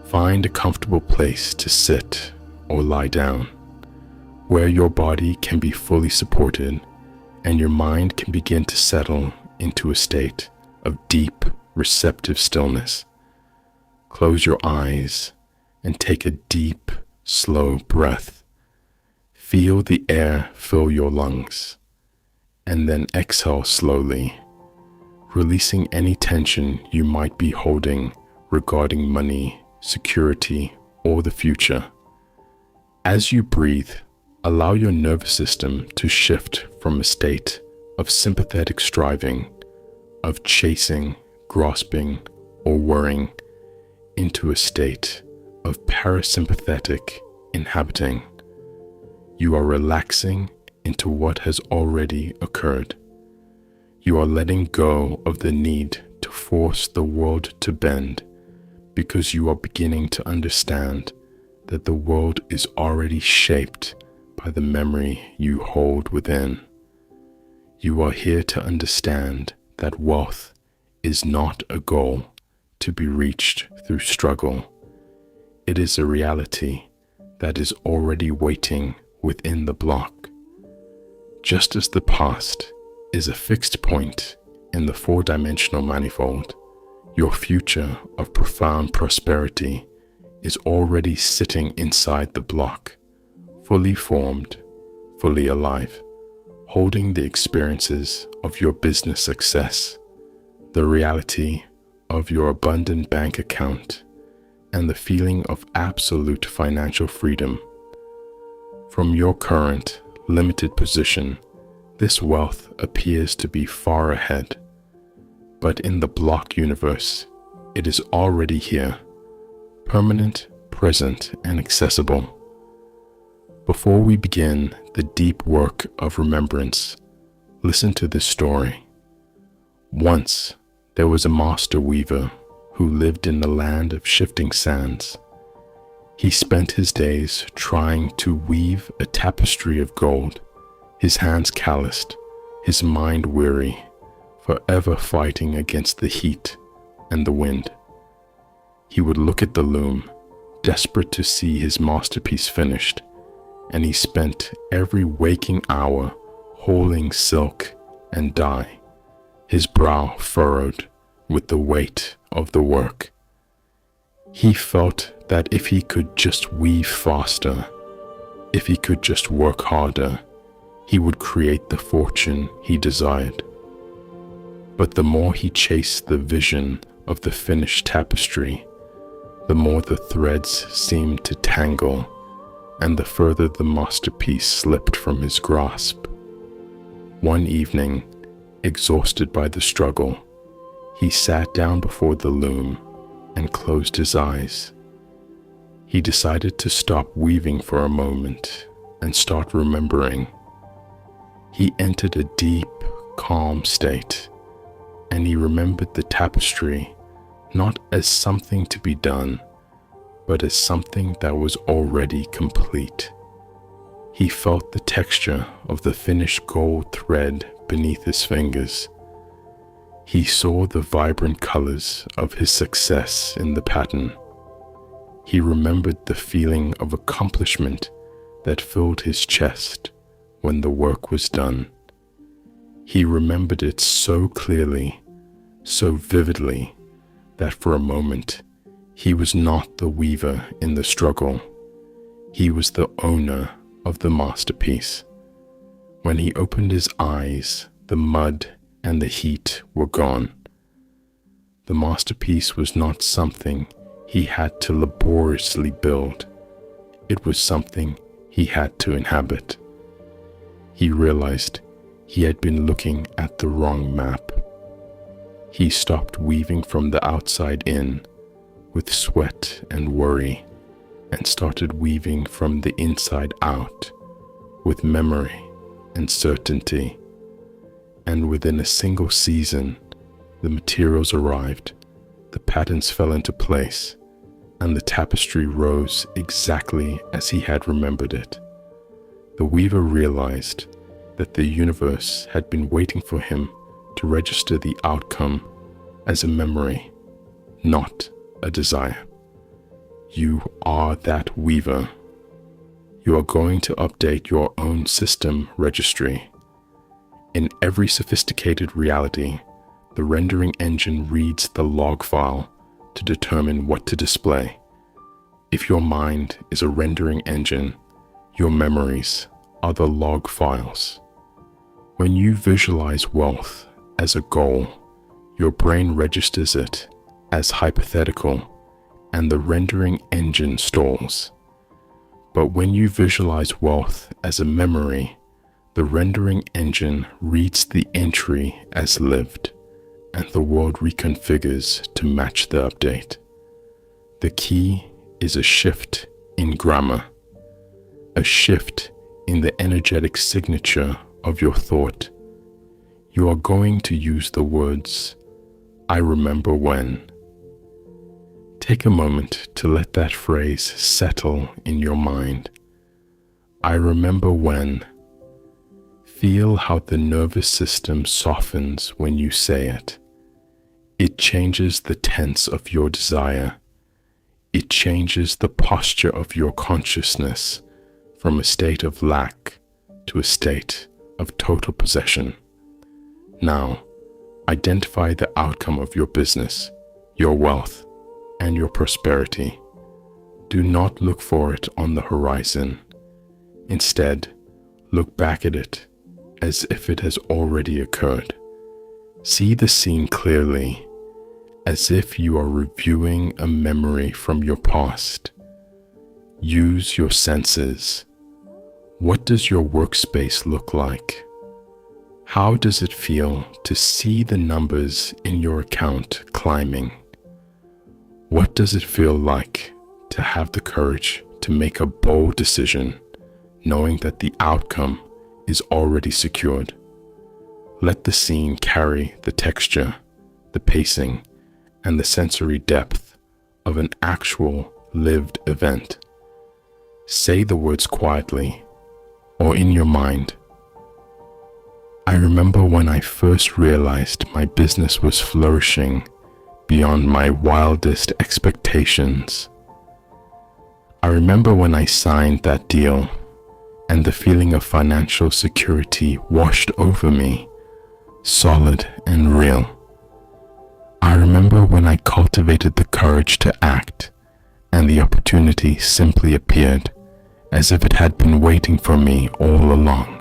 Find a comfortable place to sit or lie down, where your body can be fully supported and your mind can begin to settle into a state of deep, receptive stillness. Close your eyes and take a deep, slow breath. Feel the air fill your lungs, and then exhale slowly, releasing any tension you might be holding regarding money, security, or the future. As you breathe, allow your nervous system to shift from a state of sympathetic striving, of chasing, grasping, or worrying, into a state of parasympathetic inhabiting. You are relaxing into what has already occurred. You are letting go of the need to force the world to bend, because you are beginning to understand that the world is already shaped by the memory you hold within. You are here to understand that wealth is not a goal to be reached through struggle. It is a reality that is already waiting within the block. Just as the past is a fixed point in the four-dimensional manifold, your future of profound prosperity is already sitting inside the block, fully formed, fully alive, holding the experiences of your business success, the reality of your abundant bank account, and the feeling of absolute financial freedom. From your current limited position, this wealth appears to be far ahead, but in the block universe, it is already here, permanent, present, and accessible. Before we begin the deep work of remembrance, listen to this story. Once, there was a master weaver who lived in the land of shifting sands. He spent his days trying to weave a tapestry of gold, his hands calloused, his mind weary, forever fighting against the heat and the wind. He would look at the loom, desperate to see his masterpiece finished, and he spent every waking hour holding silk and dye, his brow furrowed with the weight of the work. He felt that if he could just weave faster, if he could just work harder, he would create the fortune he desired. But the more he chased the vision of the finished tapestry, the more the threads seemed to tangle, and the further the masterpiece slipped from his grasp. One evening, exhausted by the struggle, he sat down before the loom and closed his eyes. He decided to stop weaving for a moment and start remembering. He entered a deep, calm state, and he remembered the tapestry not as something to be done, but as something that was already complete. He felt the texture of the finished gold thread beneath his fingers. He saw the vibrant colors of his success in the pattern. He remembered the feeling of accomplishment that filled his chest when the work was done. He remembered it so clearly, so vividly, that for a moment he was not the weaver in the struggle. He was the owner of the masterpiece. When he opened his eyes, the mud and the heat were gone. The masterpiece was not something he had to laboriously build. It was something he had to inhabit. He realized he had been looking at the wrong map. He stopped weaving from the outside in, with sweat and worry, and started weaving from the inside out, with memory and certainty. And within a single season, the materials arrived, the patterns fell into place, and the tapestry rose exactly as he had remembered it. The weaver realized that the universe had been waiting for him to register the outcome as a memory, not a desire. You are that weaver. You are going to update your own system registry. In every sophisticated reality, the rendering engine reads the log file to determine what to display. If your mind is a rendering engine, your memories are the log files. When you visualize wealth as a goal, your brain registers it as hypothetical and the rendering engine stalls. But when you visualize wealth as a memory, the rendering engine reads the entry as lived, and the world reconfigures to match the update. The key is a shift in grammar, a shift in the energetic signature of your thought. You are going to use the words, "I remember when." Take a moment to let that phrase settle in your mind. I remember when. Feel how the nervous system softens when you say it. It changes the tense of your desire. It changes the posture of your consciousness from a state of lack to a state of total possession. Now, identify the outcome of your business, your wealth, and your prosperity. Do not look for it on the horizon. Instead, look back at it as if it has already occurred. See the scene clearly, as if you are reviewing a memory from your past. Use your senses. What does your workspace look like? How does it feel to see the numbers in your account climbing? What does it feel like to have the courage to make a bold decision, knowing that the outcome is already secured? Let the scene carry the texture, the pacing, and the sensory depth of an actual lived event. Say the words quietly or in your mind. I remember when I first realized my business was flourishing beyond my wildest expectations. I remember when I signed that deal and the feeling of financial security washed over me, solid and real. I remember when I cultivated the courage to act and the opportunity simply appeared as if it had been waiting for me all along.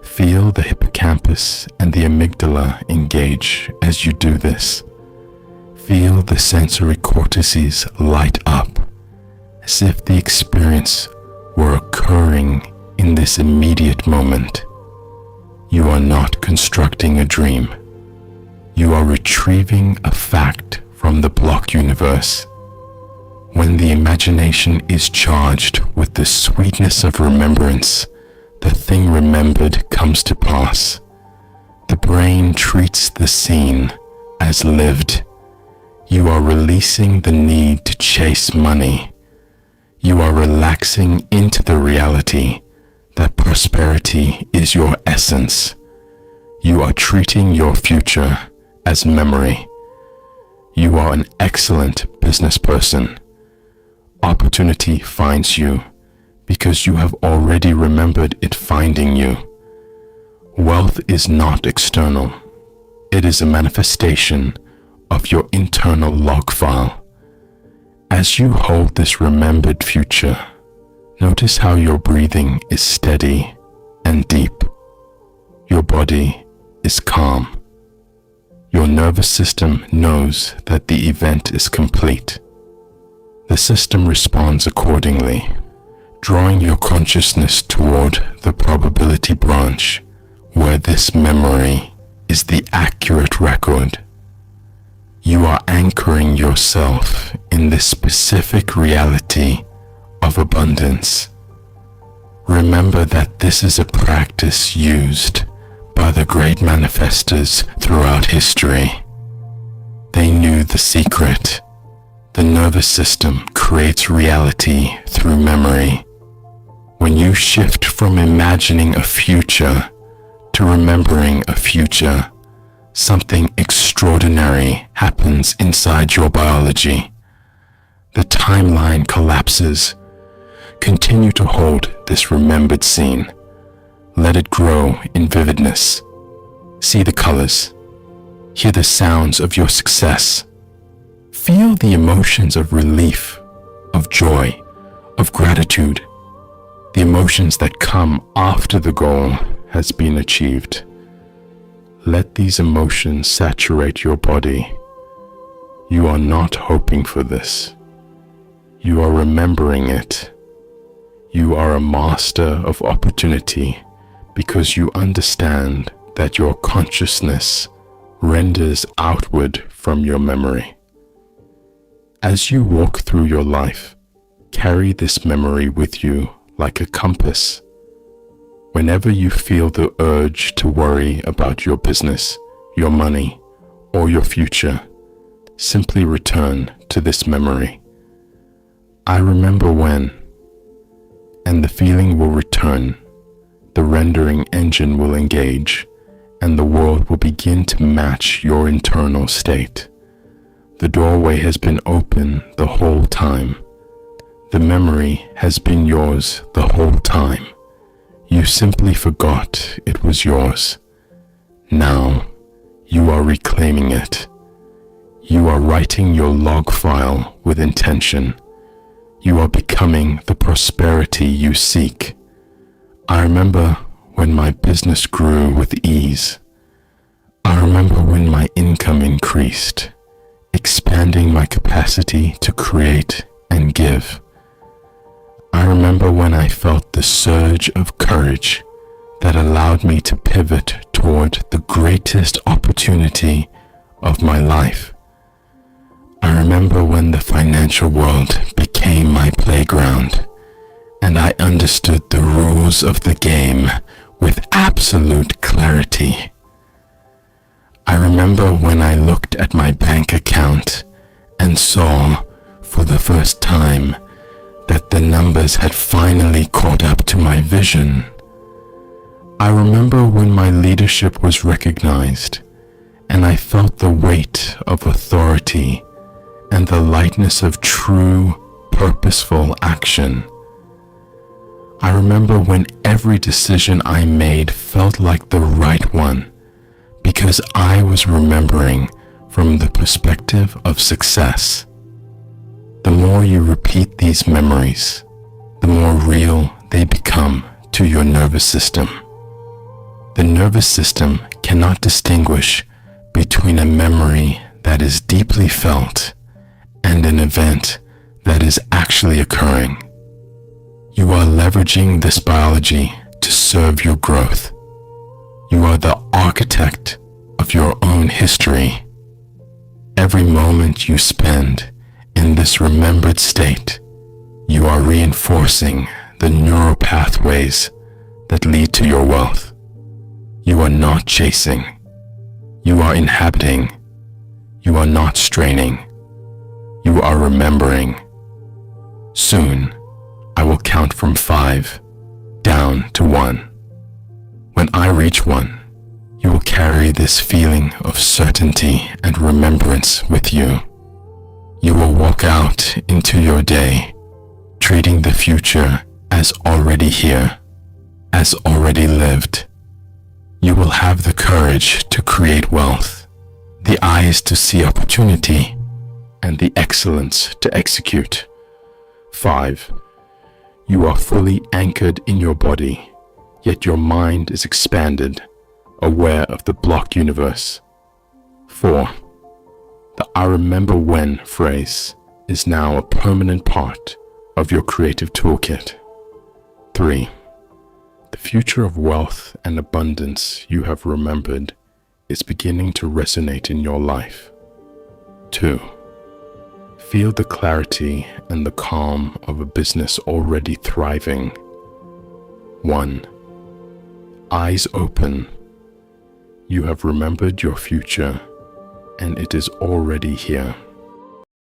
Feel the hippocampus and the amygdala engage as you do this. Feel the sensory cortices light up, as if the experience were occurring in this immediate moment. You are not constructing a dream. You are retrieving a fact from the block universe. When the imagination is charged with the sweetness of remembrance, the thing remembered comes to pass. The brain treats the scene as lived. You are releasing the need to chase money. You are relaxing into the reality that prosperity is your essence. You are treating your future as memory. You are an excellent business person. Opportunity finds you because you have already remembered it finding you. Wealth is not external. It is a manifestation of your internal log file. As you hold this remembered future, notice how your breathing is steady and deep. Your body is calm. Your nervous system knows that the event is complete. The system responds accordingly, drawing your consciousness toward the probability branch where this memory is the accurate record. You are anchoring yourself in this specific reality of abundance. Remember that this is a practice used by the great manifestors throughout history. They knew the secret. The nervous system creates reality through memory. When you shift from imagining a future to remembering a future, something extraordinary happens inside your biology. The timeline collapses. Continue to hold this remembered scene. Let it grow in vividness. See the colors. Hear the sounds of your success. Feel the emotions of relief, of joy, of gratitude, the emotions that come after the goal has been achieved. Let these emotions saturate your body. You are not hoping for this. You are remembering it. You are a master of opportunity because you understand that your consciousness renders outward from your memory. As you walk through your life, carry this memory with you like a compass. Whenever you feel the urge to worry about your business, your money, or your future, simply return to this memory. I remember when, and the feeling will return. The rendering engine will engage, and the world will begin to match your internal state. The doorway has been open the whole time. The memory has been yours the whole time. You simply forgot it was yours. Now, you are reclaiming it. You are writing your log file with intention. You are becoming the prosperity you seek. I remember when my business grew with ease. I remember when my income increased, expanding my capacity to create and give. I remember when I felt the surge of courage that allowed me to pivot toward the greatest opportunity of my life. I remember when the financial world became my playground and I understood the rules of the game with absolute clarity. I remember when I looked at my bank account and saw for the first time that the numbers had finally caught up to my vision. I remember when my leadership was recognized and I felt the weight of authority and the lightness of true, purposeful action. I remember when every decision I made felt like the right one because I was remembering from the perspective of success. The more you repeat these memories, the more real they become to your nervous system. The nervous system cannot distinguish between a memory that is deeply felt and an event that is actually occurring. You are leveraging this biology to serve your growth. You are the architect of your own history. Every moment you spend in this remembered state, you are reinforcing the neural pathways that lead to your wealth. You are not chasing. You are inhabiting. You are not straining. You are remembering. Soon, I will count from 5 down to 1. When I reach 1, you will carry this feeling of certainty and remembrance with you. You will walk out into your day, treating the future as already here, as already lived. You will have the courage to create wealth, the eyes to see opportunity, and the excellence to execute. 5. You are fully anchored in your body, yet your mind is expanded, aware of the block universe. 4. The I remember when phrase is now a permanent part of your creative toolkit. 3. The future of wealth and abundance you have remembered is beginning to resonate in your life. 2. Feel the clarity and the calm of a business already thriving. 1. Eyes open. You have remembered your future, and it is already here.